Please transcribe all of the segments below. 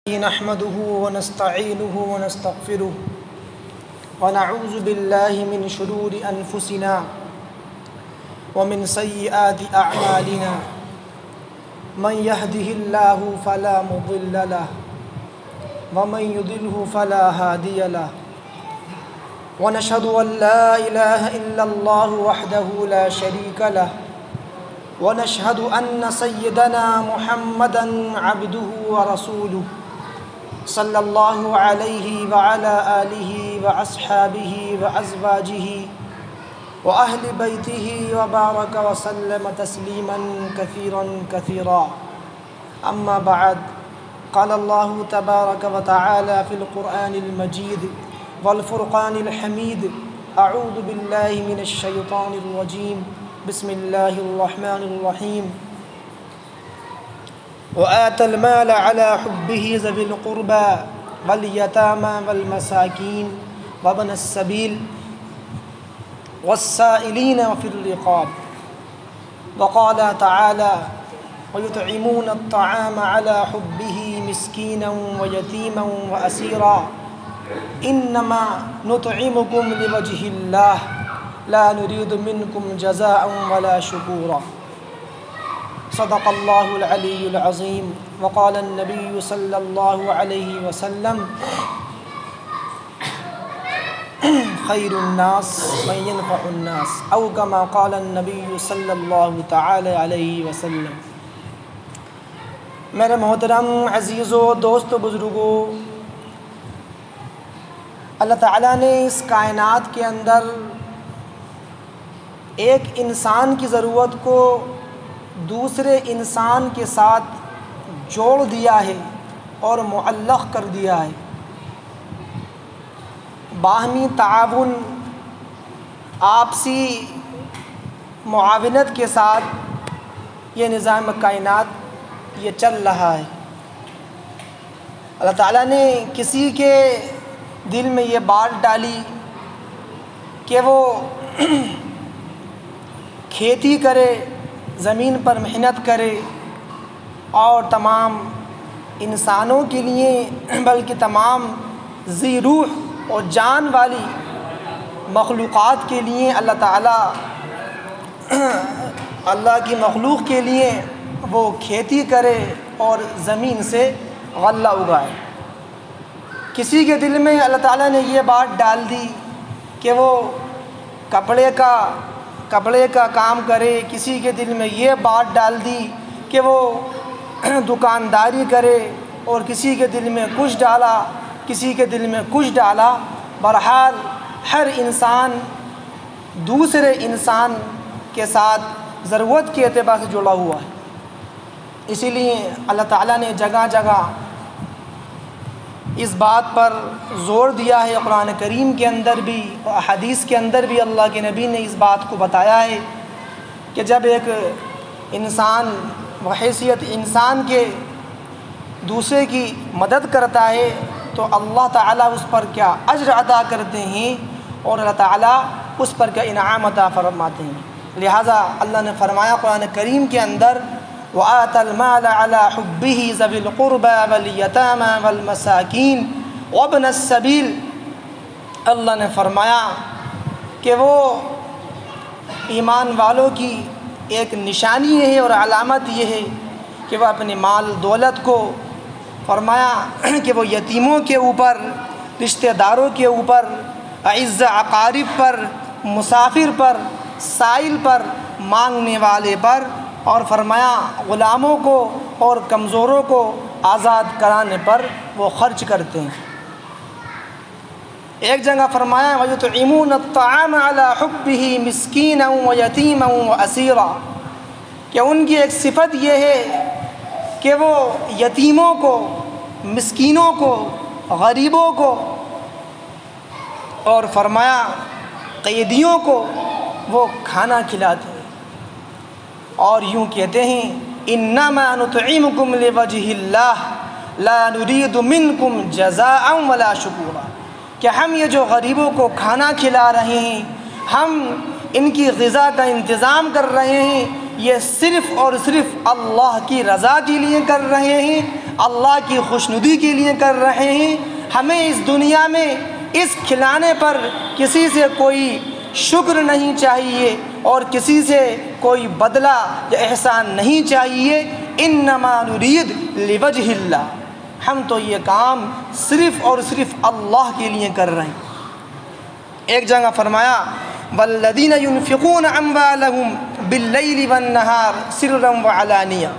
نحمده ونستعينه ونستغفره ونعوذ بالله من شرور أنفسنا ومن سيئات أعمالنا من يهده الله فلا مضل له ومن يضلل فلا هادي له ونشهد أن لا إله إلا الله وحده لا شريك له ونشهد أن سيدنا محمدًا عبده ورسوله صلى الله عليه وعلى آله وأصحابه وأزواجه وأهل بيته وبارك وسلم تسليما كثيرا كثيرا. أما بعد، قال الله تبارك وتعالى في القرآن المجيد والفرقان الحميد: أعوذ بالله من الشيطان الرجيم، بسم الله الرحمن الرحيم. وآتى المال على حبه ذوي القربى واليتامى والمساكين وابن السبيل والسائلين وفي الرقاب. وقال تعالى: ويطعمون الطعام على حبه مسكينا ويتيما وأسيرا إنما نطعمكم لوجه الله لا نريد منكم جزاء ولا شكورا. صدق الله العلي العظيم. وقال النبي صلى الله عليه وسلم: خير الناس من ينفع الناس، أو كما قال النبي صلى الله تعالى عليه وسلم. میرے محترم عزیزو، دوستو، بزرگو، اللہ تعالیٰ نے اس کائنات کے اندر ایک انسان کی ضرورت کو دوسرے انسان کے ساتھ جوڑ دیا ہے اور معلق کر دیا ہے. باہمی تعاون، آپسی معاونت کے ساتھ یہ نظام کائنات یہ چل رہا ہے. اللہ تعالیٰ نے کسی کے دل میں یہ بات ڈالی کہ وہ کھیتی کرے، زمین پر محنت کرے، اور تمام انسانوں کے لیے بلکہ تمام ذی روح اور جان والی مخلوقات کے لیے اللہ تعالیٰ اللہ کی مخلوق کے لیے وہ کھیتی کرے اور زمین سے غلہ اگائے. کسی کے دل میں اللہ تعالیٰ نے یہ بات ڈال دی کہ وہ کپڑے کا کام کرے، کسی کے دل میں یہ بات ڈال دی کہ وہ دکانداری کرے، اور کسی کے دل میں کچھ ڈالا، کسی کے دل میں کچھ ڈالا. بہرحال ہر انسان دوسرے انسان کے ساتھ ضرورت کے اعتبار سے جڑا ہوا ہے. اسی لیے اللہ تعالیٰ نے جگہ جگہ اس بات پر زور دیا ہے. قرآن کریم کے اندر بھی اور احادیث کے اندر بھی اللہ کے نبی نے اس بات کو بتایا ہے کہ جب ایک انسان بحیثیت انسان کے دوسرے کی مدد کرتا ہے تو اللہ تعالیٰ اس پر کیا اجر عطا کرتے ہیں، اور اللہ تعالیٰ اس پر کیا انعام عطا فرماتے ہیں. لہٰذا اللہ نے فرمایا قرآن کریم کے اندر: وآتى المال على حبه ذوي القربى واليتامى والمساكين وابن السبيل. اللہ نے فرمایا کہ وہ ایمان والوں کی ایک نشانی ہے اور علامت یہ ہے کہ وہ اپنے مال دولت کو، فرمایا کہ وہ یتیموں کے اوپر، رشتہ داروں کے اوپر، اعز اقارب پر، مسافر پر، سائل پر، مانگنے والے پر، اور فرمایا غلاموں کو اور کمزوروں کو آزاد کرانے پر وہ خرچ کرتے ہیں. ایک جگہ فرمایا: وَيُطْعِمُونَ الطَّعَامَ عَلَى حُبِّهِ مِسْكِينًا وَيَتِيمًا وَأَسِيرًا. کہ ان کی ایک صفت یہ ہے کہ وہ یتیموں کو، مسکینوں کو، غریبوں کو، اور فرمایا قیدیوں کو وہ کھانا کھلاتے ہیں، اور یوں کہتے ہیں: انما نطعمکم لوجہ اللہ لا نرید منکم جزاء ولا شکورا. کہ ہم یہ جو غریبوں کو کھانا کھلا رہے ہیں، ہم ان کی غذا کا انتظام کر رہے ہیں، یہ صرف اور صرف اللہ کی رضا کے لیے کر رہے ہیں، اللہ کی خوشنودی کے لیے کر رہے ہیں۔ ہمیں اس دنیا میں اس کھلانے پر کسی سے کوئی شکر نہیں چاہیے اور کسی سے کوئی بدلہ یا احسان نہیں چاہیے۔ انما نرید لوجہ اللہ، ہم تو یہ کام صرف اور صرف اللہ کے لیے کر رہے ہیں۔ ایک جگہ فرمایا والذین ينفقون اموالهم باللیل والنہار سرا وعلانیہ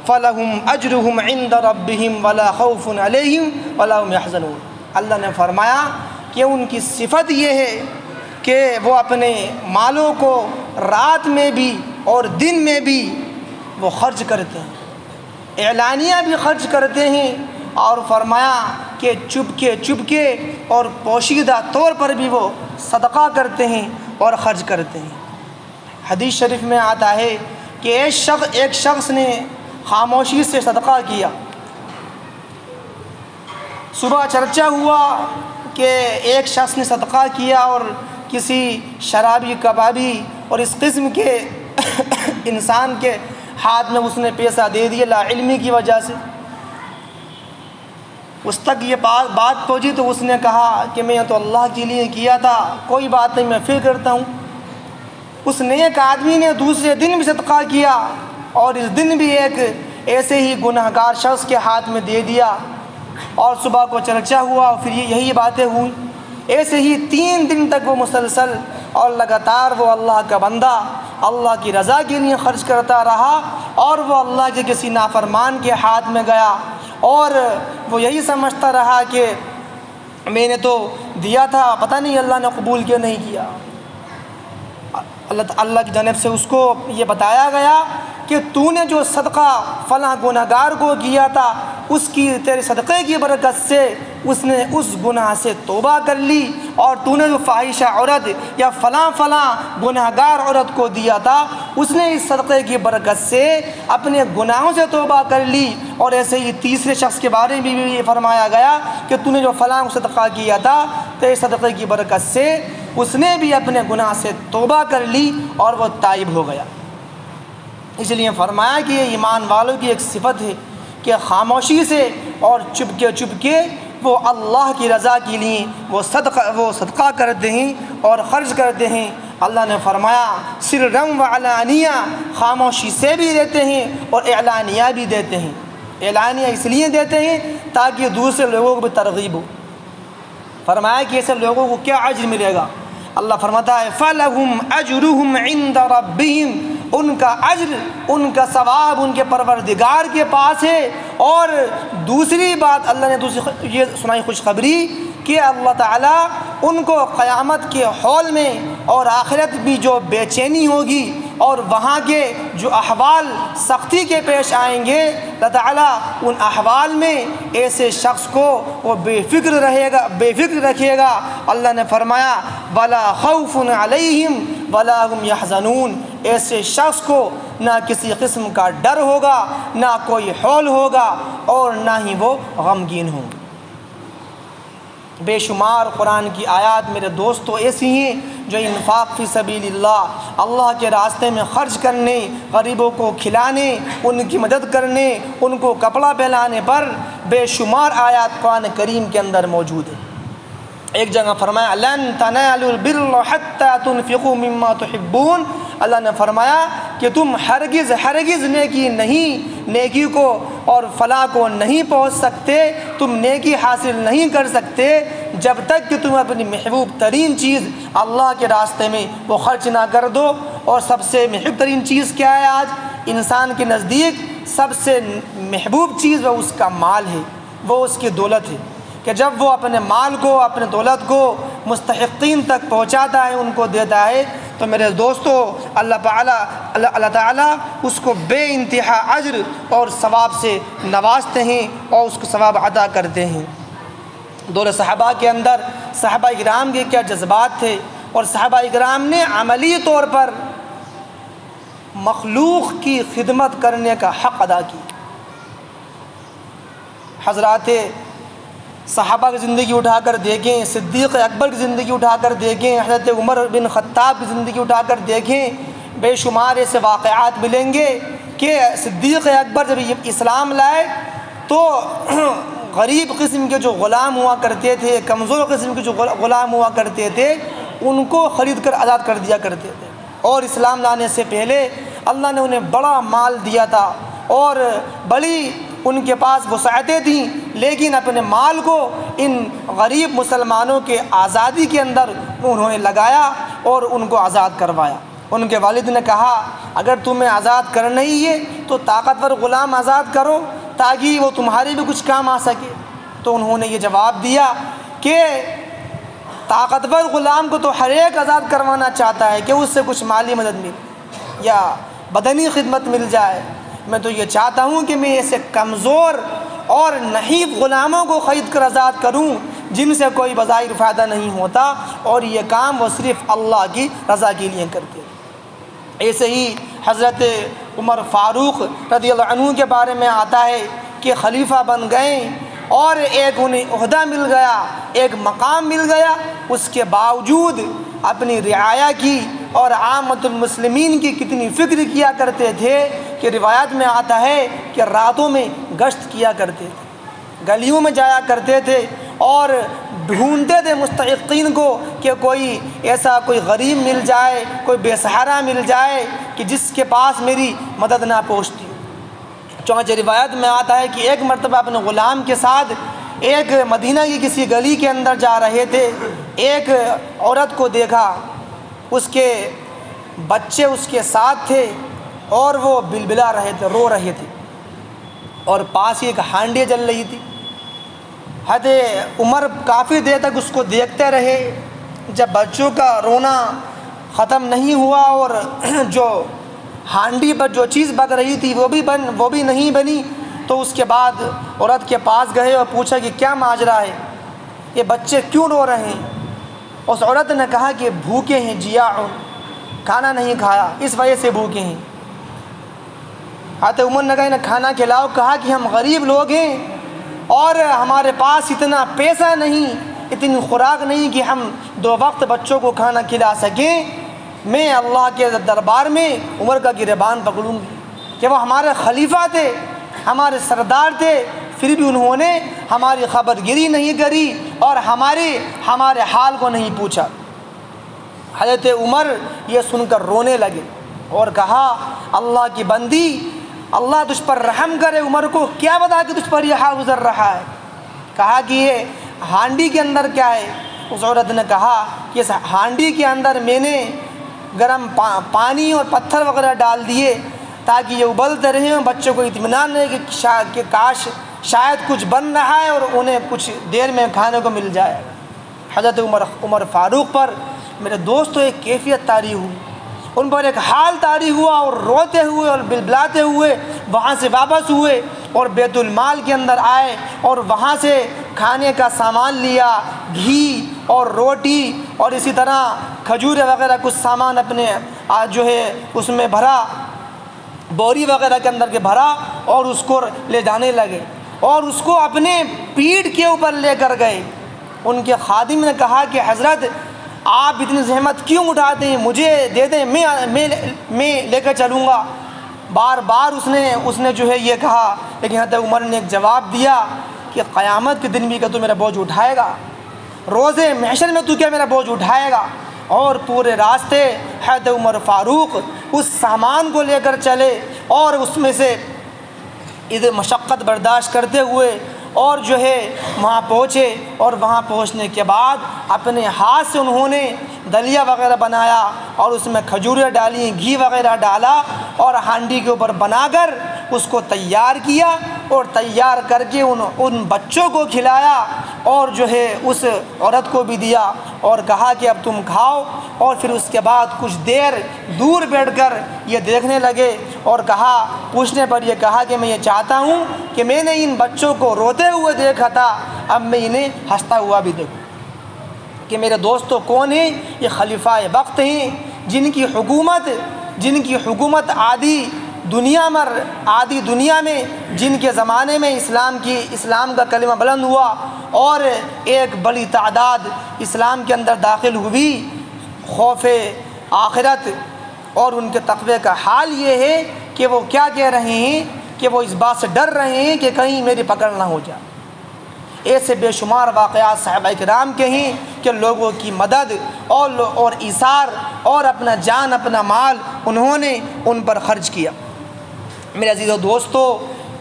فلهم اجرهم عند ربهم ولا خوف علیہم ولا هم يحزنون۔ اللہ نے فرمایا کہ ان کی صفت یہ ہے کہ وہ اپنے مالوں کو رات میں بھی اور دن میں بھی وہ خرچ کرتے ہیں، اعلانیہ بھی خرچ کرتے ہیں، اور فرمایا کہ چپکے اور پوشیدہ طور پر بھی وہ صدقہ کرتے ہیں اور خرچ کرتے ہیں۔ حدیث شریف میں آتا ہے کہ ایک شخص نے خاموشی سے صدقہ کیا۔ صبح چرچا ہوا کہ ایک شخص نے صدقہ کیا اور کسی شرابی کبابی اور اس قسم کے انسان کے ہاتھ میں اس نے پیسہ دے دیا لا علمی کی وجہ سے۔ اس تک یہ بات پہنچی تو اس نے کہا کہ میں تو اللہ کے لیے کیا تھا، کوئی بات نہیں، میں پھر کرتا ہوں۔ اس نیک آدمی نے دوسرے دن بھی صدقہ کیا اور اس دن بھی ایک ایسے ہی گنہگار شخص کے ہاتھ میں دے دیا، اور صبح کو چرچا ہوا اور پھر یہی باتیں ہوئیں۔ ایسے ہی 3 دن تک وہ مسلسل اور لگاتار وہ اللہ کا بندہ اللہ کی رضا کے لیے خرچ کرتا رہا، اور وہ اللہ کے کسی نافرمان کے ہاتھ میں گیا اور وہ یہی سمجھتا رہا کہ میں نے تو دیا تھا، پتہ نہیں اللہ نے قبول کیوں نہیں کیا۔ اللہ کی جانب سے اس کو یہ بتایا گیا کہ تو نے جو صدقہ فلاں گنہگار کو کیا تھا، اس کی تیرے صدقے کی برکت سے اس نے اس گناہ سے توبہ کر لی، اور تو نے جو فاحشہ عورت یا فلاں گنہگار عورت کو دیا تھا، اس نے اس صدقے کی برکت سے اپنے گناہوں سے توبہ کر لی۔ اور ایسے ہی تیسرے شخص کے بارے میں بھی یہ فرمایا گیا کہ تو نے جو فلاں صدقہ کیا تھا، تیرے صدقے کی برکت سے اس نے بھی اپنے گناہ سے توبہ کر لی اور وہ تائب ہو گیا۔ اس لیے فرمایا کہ یہ ایمان والوں کی ایک صفت ہے کہ خاموشی سے اور چپکے وہ اللہ کی رضا کے لیے وہ صدقہ کرتے ہیں اور خرچ کرتے ہیں۔ اللہ نے فرمایا سرًا وعلانیہ، خاموشی سے بھی دیتے ہیں اور اعلانیہ بھی دیتے ہیں۔ اعلانیہ اس لیے دیتے ہیں تاکہ دوسرے لوگوں کو بھی ترغیب ہو۔ فرمایا کہ ایسے لوگوں کو کیا اجر ملے گا؟ اللہ فرماتا ہے فَلَهُمْ أَجْرُهُمْ عِنْدَ رَبِّهِمْ، ان کا اجر، ان کا ثواب ان کے پروردگار کے پاس ہے۔ اور دوسری بات اللہ نے یہ سنائی خوشخبری کہ اللہ تعالیٰ ان کو قیامت کے ہال میں اور آخرت بھی جو بے چینی ہوگی اور وہاں کے جو احوال سختی کے پیش آئیں گے، اللہ تعالیٰ ان احوال میں ایسے شخص کو وہ بے فکر رکھے گا۔ اللہ نے فرمایا وَلَا خَوْفٌ عَلَيْهِمْ وَلَا هُمْ يَحْزَنُونَ، ایسے شخص کو نہ کسی قسم کا ڈر ہوگا، نہ کوئی ہول ہوگا، اور نہ ہی وہ غمگین ہوں گے۔ بے شمار قرآن کی آیات میرے دوستو ایسی ہیں جو انفاق فی سبیل اللہ کے راستے میں خرچ کرنے، غریبوں کو کھلانے، ان کی مدد کرنے، ان کو کپڑا پہنانے پر بے شمار آیات قرآن کریم کے اندر موجود ہیں۔ ایک جگہ فرمایا لن تنالوا البر حتى تنفقوا مما تحبون، اللہ نے فرمایا کہ تم ہرگز نیکی کو اور فلاح کو نہیں پہنچ سکتے، تم نیکی حاصل نہیں کر سکتے جب تک کہ تم اپنی محبوب ترین چیز اللہ کے راستے میں وہ خرچ نہ کر دو۔ اور سب سے محبوب ترین چیز کیا ہے؟ آج انسان کے نزدیک سب سے محبوب چیز وہ اس کا مال ہے، وہ اس کی دولت ہے، کہ جب وہ اپنے مال کو، اپنے دولت کو مستحقین تک پہنچاتا ہے، ان کو دیتا ہے، تو میرے دوستو اللہ تعالیٰ اس کو بے انتہا اجر اور ثواب سے نوازتے ہیں اور اس کو ثواب عطا کرتے ہیں۔ دور صحابہ کے اندر صحابہ اکرام کے کیا جذبات تھے، اور صحابہ اکرام نے عملی طور پر مخلوق کی خدمت کرنے کا حق ادا کیا۔ حضرات صحابہ کی زندگی اٹھا کر دیکھیں، صدیق اکبر کی زندگی اٹھا کر دیکھیں، حضرت عمر بن خطاب کی زندگی اٹھا کر دیکھیں، بے شمار ایسے واقعات ملیں گے کہ صدیق اکبر جب اسلام لائے تو غریب قسم کے جو غلام ہوا کرتے تھے، کمزور قسم کے جو غلام ہوا کرتے تھے، ان کو خرید کر آزاد کر دیا کرتے تھے۔ اور اسلام لانے سے پہلے اللہ نے انہیں بڑا مال دیا تھا اور بڑی ان کے پاس وسعتیں تھیں، لیکن اپنے مال کو ان غریب مسلمانوں کے آزادی کے اندر انہوں نے لگایا اور ان کو آزاد کروایا۔ ان کے والد نے کہا اگر تمہیں آزاد کرنا ہی ہے تو طاقتور غلام آزاد کرو تاکہ وہ تمہارے بھی کچھ کام آ سکے۔ تو انہوں نے یہ جواب دیا کہ طاقتور غلام کو تو ہر ایک آزاد کروانا چاہتا ہے کہ اس سے کچھ مالی مدد ملے یا بدنی خدمت مل جائے، میں تو یہ چاہتا ہوں کہ میں ایسے کمزور اور نحیف غلاموں کو خرید کر آزاد کروں جن سے کوئی بظاہر فائدہ نہیں ہوتا اور یہ کام وہ صرف اللہ کی رضا کے لیے کرتے ہیں۔ ایسے ہی حضرت عمر فاروق رضی اللہ عنہ کے بارے میں آتا ہے کہ خلیفہ بن گئے اور ایک انہیں عہدہ مل گیا، ایک مقام مل گیا، اس کے باوجود اپنی رعایا کی اور عامۃ المسلمین کی کتنی فکر کیا کرتے تھے کہ روایت میں آتا ہے کہ راتوں میں گشت کیا کرتے تھے، گلیوں میں جایا کرتے تھے اور ڈھونڈتے تھے مستحقین کو کہ کوئی ایسا کوئی غریب مل جائے، کوئی بے سہارا مل جائے کہ جس کے پاس میری مدد نہ پہنچتی ہو۔ چنانچہ روایت میں آتا ہے کہ ایک مرتبہ اپنے غلام کے ساتھ ایک مدینہ کی کسی گلی کے اندر جا رہے تھے، ایک عورت کو دیکھا، اس کے بچے اس کے ساتھ تھے اور وہ بلبلا رہے تھے، رو رہے تھے اور پاس ہی ایک ہانڈی جل رہی تھی۔ حضرت عمر کافی دیر تک اس کو دیکھتے رہے، جب بچوں کا رونا ختم نہیں ہوا اور جو ہانڈی پر جو چیز پک رہی تھی وہ بھی نہیں بنی، تو اس کے بعد عورت کے پاس گئے اور پوچھا کہ کیا ماجرا ہے، یہ بچے کیوں رو رہے ہیں؟ اس عورت نے کہا کہ بھوکے ہیں، جیاع، کھانا نہیں کھایا اس وجہ سے بھوکے ہیں۔ حضرت عمر نے کہا انہیں کھانا کھلاؤ، کہا کہ ہم غریب لوگ ہیں اور ہمارے پاس اتنا پیسہ نہیں، اتنی خوراک نہیں کہ ہم 2 وقت بچوں کو کھانا کھلا سکیں، میں اللہ کے دربار میں عمر کا گریبان پکڑوں گی کہ وہ ہمارے خلیفہ تھے، ہمارے سردار تھے، پھر بھی انہوں نے ہماری خبر گیری نہیں کری اور ہمارے حال کو نہیں پوچھا۔ حضرت عمر یہ سن کر رونے لگے اور کہا اللہ کی بندی، اللہ تجھ پر رحم کرے، عمر کو کیا بتا کہ تجھ پر یہ حال گزر رہا ہے؟ کہا کہ یہ ہانڈی کے اندر کیا ہے؟ اس عورت نے کہا کہ اس ہانڈی کے اندر میں نے گرم پانی اور پتھر وغیرہ ڈال دیے تاکہ یہ ابلتے رہیں، بچوں کو اطمینان رہے کہ کاش شاید کچھ بن رہا ہے اور انہیں کچھ دیر میں کھانے کو مل جائے۔ حضرت عمر فاروق پر میرے دوستوں ایک کیفیت طاری ہوئی، ان پر ایک حال طاری ہوا اور روتے ہوئے اور بلبلاتے ہوئے وہاں سے واپس ہوئے اور بیت المال کے اندر آئے اور وہاں سے کھانے کا سامان لیا، گھی اور روٹی اور اسی طرح کھجورے وغیرہ کچھ سامان اپنے جو ہے اس میں بھرا، بوری وغیرہ کے اندر کے بھرا اور اس کو لے جانے لگے اور اس کو اپنے پیٹھ کے اوپر لے کر گئے۔ ان کے خادم نے کہا کہ حضرت آپ اتنی زحمت کیوں اٹھاتے ہیں، مجھے دے دیں، میں لے کر چلوں گا۔ بار بار اس نے جو ہے یہ کہا، لیکن حضرت عمر نے ایک جواب دیا کہ قیامت کے دن بھی کیا تو میرا بوجھ اٹھائے گا؟ روزے محشر میں تو کیا میرا بوجھ اٹھائے گا؟ اور پورے راستے حضرت عمر فاروق اس سامان کو لے کر چلے اور اس میں سے ادھر مشقت برداشت کرتے ہوئے اور جو ہے وہاں پہنچے اور وہاں پہنچنے کے بعد اپنے ہاتھ سے انہوں نے دلیا وغیرہ بنایا اور اس میں کھجوریں ڈالی، گھی وغیرہ ڈالا اور ہانڈی کے اوپر بنا کر اس کو تیار کیا اور تیار کر کے ان بچوں کو کھلایا اور جو ہے اس عورت کو بھی دیا اور کہا کہ اب تم کھاؤ۔ اور پھر اس کے بعد کچھ دیر دور بیٹھ کر یہ دیکھنے لگے اور کہا، پوچھنے پر یہ کہا کہ میں یہ چاہتا ہوں کہ میں نے ان بچوں کو روتے ہوئے دیکھا تھا، اب میں انہیں ہنستا ہوا بھی دیکھوں کہ میرے دوستوں کون ہیں؟ یہ خلیفہ وقت ہیں جن کی حکومت آدھی دنیا میں جن کے زمانے میں اسلام کا کلمہ بلند ہوا اور ایک بڑی تعداد اسلام کے اندر داخل ہوئی۔ خوف آخرت اور ان کے تقوی کا حال یہ ہے کہ وہ کیا کہہ رہے ہیں کہ وہ اس بات سے ڈر رہے ہیں کہ کہیں میری پکڑ نہ ہو جائے۔ ایسے بے شمار واقعات صحابہ کرام کے ہیں کہ لوگوں کی مدد اور ایثار اور اپنا جان اپنا مال انہوں نے ان پر خرچ کیا۔ میرے عزیز و دوستو،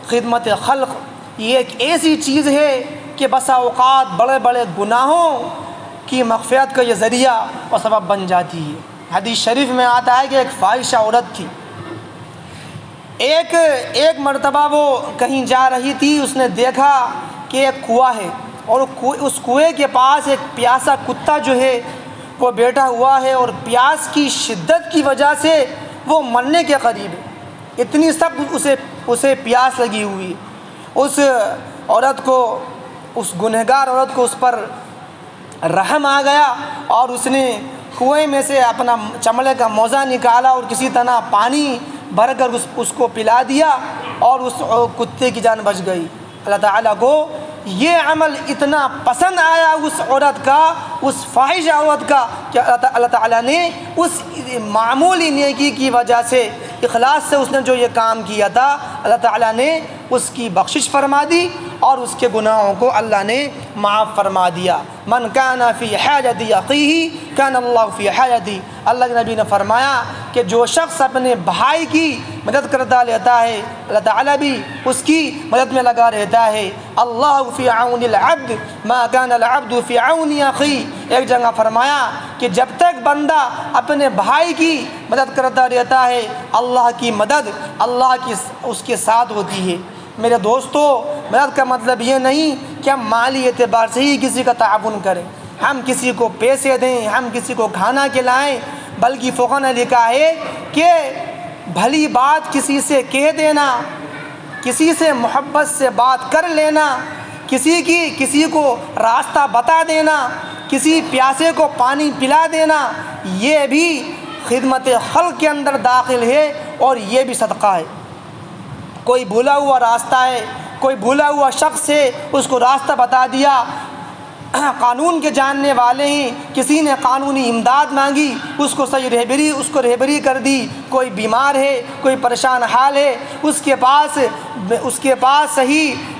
خدمت خلق یہ ایک ایسی چیز ہے کہ بسا اوقات بڑے بڑے گناہوں کی مغفرت کا یہ ذریعہ اور سبب بن جاتی ہے۔ حدیث شریف میں آتا ہے کہ ایک فاحشہ عورت تھی، ایک مرتبہ وہ کہیں جا رہی تھی، اس نے دیکھا کہ ایک کنواں ہے اور اس کنویں کے پاس ایک پیاسا کتا جو ہے وہ بیٹھا ہوا ہے، اور پیاس کی شدت کی وجہ سے وہ مرنے کے قریب ہے، اتنی سخت اسے پیاس لگی ہوئی۔ اس عورت کو، اس گنہگار عورت کو اس پر رحم آ گیا اور اس نے کنویں میں سے اپنا چمڑے کا موزہ نکالا اور کسی طرح پانی بھر کر اس کو پلا دیا اور اس کتے کی جان بچ گئی۔ اللہ تعالیٰ کو یہ عمل اتنا پسند آیا اس عورت کا، اس فاحشہ عورت کا، کہ اللہ تعالیٰ نے اس معمولی نیکی کی وجہ سے، اخلاص سے اس نے جو یہ کام کیا تھا، اللہ تعالیٰ نے اس کی بخشش فرما دی اور اس کے گناہوں کو اللہ نے معاف فرما دیا۔ من کان فی حاجت اخیہ کان اللہ فی حاجتہ، اللہ کے نبی نے فرمایا کہ جو شخص اپنے بھائی کی مدد کرتا لیتا ہے، اللہ تعالیٰ بھی اس کی مدد میں لگا رہتا ہے۔ اللہ فی عون العبد ما کان العبد فی عون اخیہ، ایک جگہ فرمایا کہ جب تک بندہ اپنے بھائی کی مدد کرتا رہتا ہے، اللہ کی مدد اللہ کی اس کے ساتھ ہوتی ہے۔ میرے دوستو، مدد کا مطلب یہ نہیں کہ ہم مالی اعتبار سے ہی کسی کا تعاون کریں، ہم کسی کو پیسے دیں، ہم کسی کو کھانا کھلائیں، بلکہ فقہ نے لکھا ہے کہ بھلی بات کسی سے کہہ دینا، کسی سے محبت سے بات کر لینا، کسی کو راستہ بتا دینا، کسی پیاسے کو پانی پلا دینا، یہ بھی خدمت خلق کے اندر داخل ہے اور یہ بھی صدقہ ہے۔ کوئی بھولا ہوا راستہ ہے، کوئی بھولا ہوا شخص ہے، اس کو راستہ بتا دیا، قانون کے جاننے والے ہیں، کسی نے قانونی امداد مانگی، اس کو صحیح رہبری کر دی، کوئی بیمار ہے، کوئی پریشان حال ہے، اس کے پاس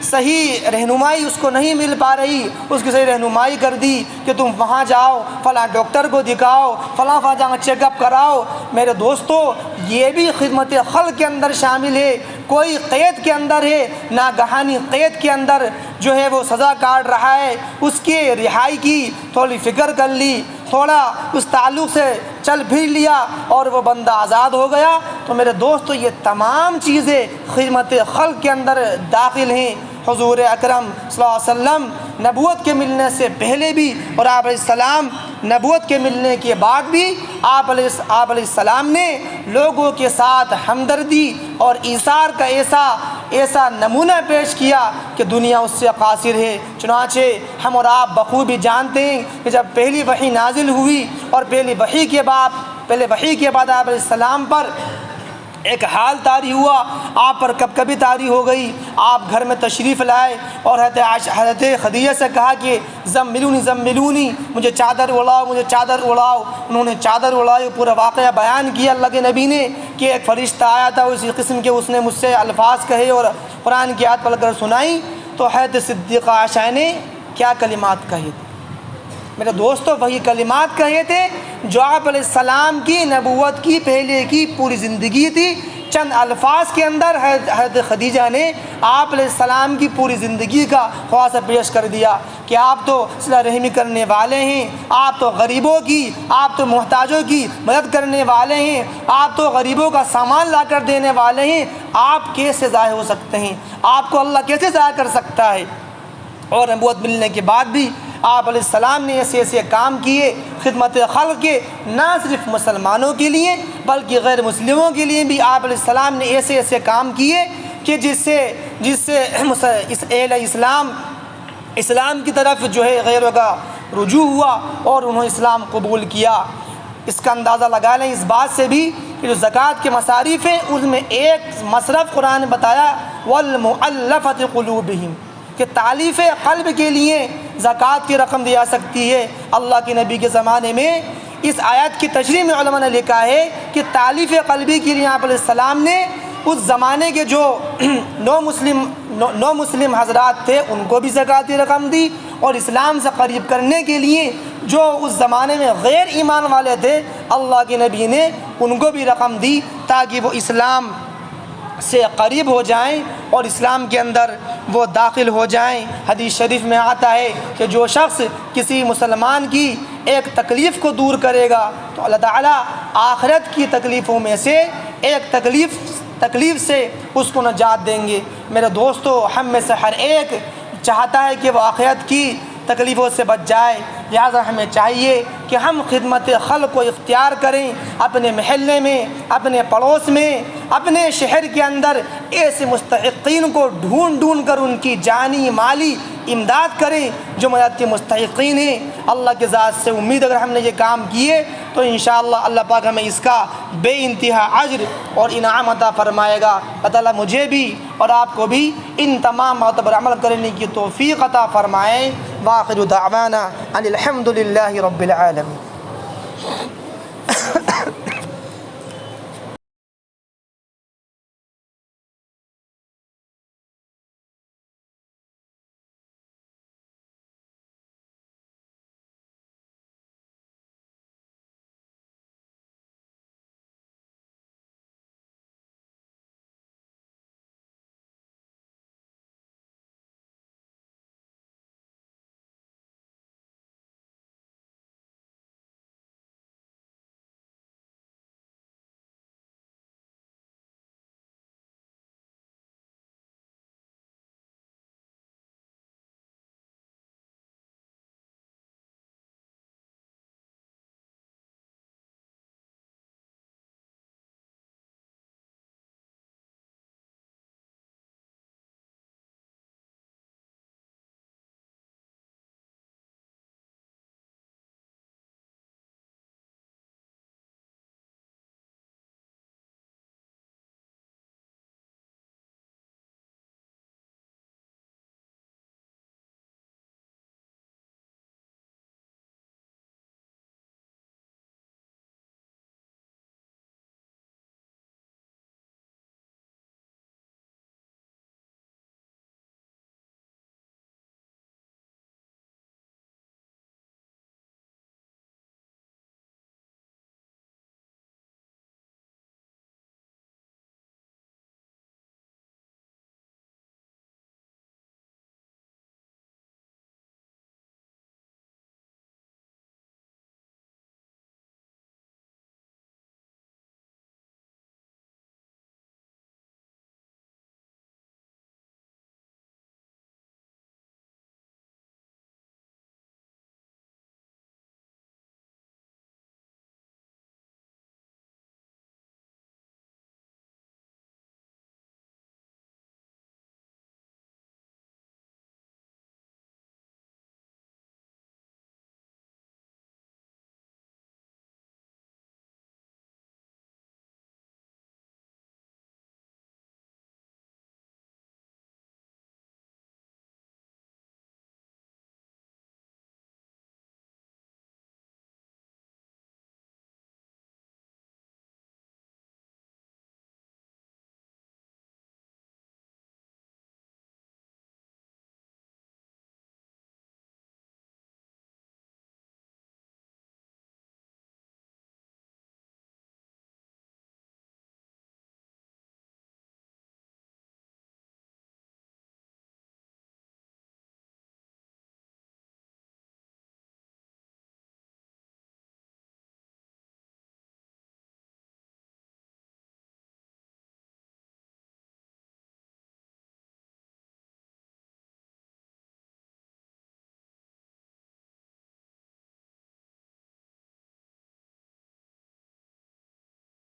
صحیح رہنمائی اس کو نہیں مل پا رہی، اس کی صحیح رہنمائی کر دی کہ تم وہاں جاؤ، فلاں ڈاکٹر کو دکھاؤ، فلاں جگہ چیک اپ کراؤ۔ میرے دوستو، یہ بھی خدمت خلق کے اندر شامل ہے۔ کوئی قید کے اندر ہے، ناگہانی قید کے اندر جو ہے وہ سزا کاٹ رہا ہے، اس کے رہائی کی تھوڑی فکر کر لی، تھوڑا اس تعلق سے چل پھر لیا اور وہ بندہ آزاد ہو گیا، تو میرے دوستو یہ تمام چیزیں خدمت خلق کے اندر داخل ہیں۔ حضور اکرم صلی اللہ علیہ وسلم نبوت کے ملنے سے پہلے بھی اور آپ علیہ السلام نبوت کے ملنے کے بعد بھی آپ علیہ السلام نے لوگوں کے ساتھ ہمدردی اور ایثار کا ایسا نمونہ پیش کیا کہ دنیا اس سے قاصر ہے۔ چنانچہ ہم اور آپ بخوبی جانتے ہیں کہ جب پہلی وحی نازل ہوئی اور پہلے وحی کے بعد آپ علیہ السلام پر ایک حال طاری ہوا، آپ پر کبھی طاری ہو گئی، آپ گھر میں تشریف لائے اور حضرت خدیجہ سے کہا کہ زملونی، مجھے چادر اڑاؤ۔ انہوں نے چادر اڑائی، پورا واقعہ بیان کیا اللہ کے نبی نے کہ ایک فرشتہ آیا تھا اسی قسم کے، اس نے مجھ سے الفاظ کہے اور قرآن کی آیت پڑھ کر سنائی۔ تو حضرت صدیقہ عائشہ نے کیا کلمات کہے تھے؟ میرے دوستو، وہی کلمات کہے تھے جو آپ علیہ السلام کی نبوت کی پہلے کی پوری زندگی تھی۔ چند الفاظ کے اندر حضرت خدیجہ نے آپ علیہ السلام کی پوری زندگی کا خلاصہ پیش کر دیا کہ آپ تو صلہ رحمی کرنے والے ہیں، آپ تو غریبوں کی، آپ تو محتاجوں کی مدد کرنے والے ہیں، آپ تو غریبوں کا سامان لا کر دینے والے ہیں، آپ کیسے ضائع ہو سکتے ہیں؟ آپ کو اللہ کیسے ضائع کر سکتا ہے؟ اور نبوت ملنے کے بعد بھی آپ علیہ السلام نے ایسے کام کیے خدمت خلق کے، نہ صرف مسلمانوں کے لیے بلکہ غیر مسلموں کے لیے بھی آپ علیہ السلام نے ایسے کام کیے کہ جس سے اہل اسلام کی طرف جو ہے غیروں کا رجوع ہوا اور انہوں نے اسلام قبول کیا۔ اس کا اندازہ لگا لیں اس بات سے بھی کہ جو زکوٰۃ کے مصارف ہیں اس میں ایک مصرف قرآن نے بتایا والمؤلفۃ قلوبہم، کہ تالیف قلب کے لیے زکوٰۃ کی رقم دی جا سکتی ہے۔ اللہ کے نبی کے زمانے میں اس آیت کی تشریح میں علماء نے لکھا ہے کہ تالیف قلبی کے لیے آپ علیہ السلام نے اس زمانے کے جو نو مسلم حضرات تھے ان کو بھی زکوٰۃ رقم دی، اور اسلام سے قریب کرنے کے لیے جو اس زمانے میں غیر ایمان والے تھے اللہ کے نبی نے ان کو بھی رقم دی تاکہ وہ اسلام سے قریب ہو جائیں اور اسلام کے اندر وہ داخل ہو جائیں۔ حدیث شریف میں آتا ہے کہ جو شخص کسی مسلمان کی ایک تکلیف کو دور کرے گا تو اللہ تعالیٰ آخرت کی تکلیفوں میں سے ایک تکلیف سے اس کو نجات دیں گے۔ میرے دوستو، ہم میں سے ہر ایک چاہتا ہے کہ وہ آخرت کی تکلیفوں سے بچ جائے، لہٰذا ہمیں چاہیے کہ ہم خدمت خلق کو اختیار کریں، اپنے محلے میں، اپنے پڑوس میں، اپنے شہر کے اندر ایسے مستحقین کو ڈھونڈ کر ان کی جانی مالی امداد کریں جو مدد کے مستحقین ہیں۔ اللہ کے ذات سے امید اگر ہم نے یہ کام کیے تو انشاءاللہ اللہ پاک ہمیں اس کا بے انتہا اجر اور انعام عطا فرمائے گا۔ اللہ تعالیٰ مجھے بھی اور آپ کو بھی ان تمام باتوں پر عمل کرنے کی توفیق عطا فرمائے۔ وآخر دعوانا ان الحمد للہ رب العالمین۔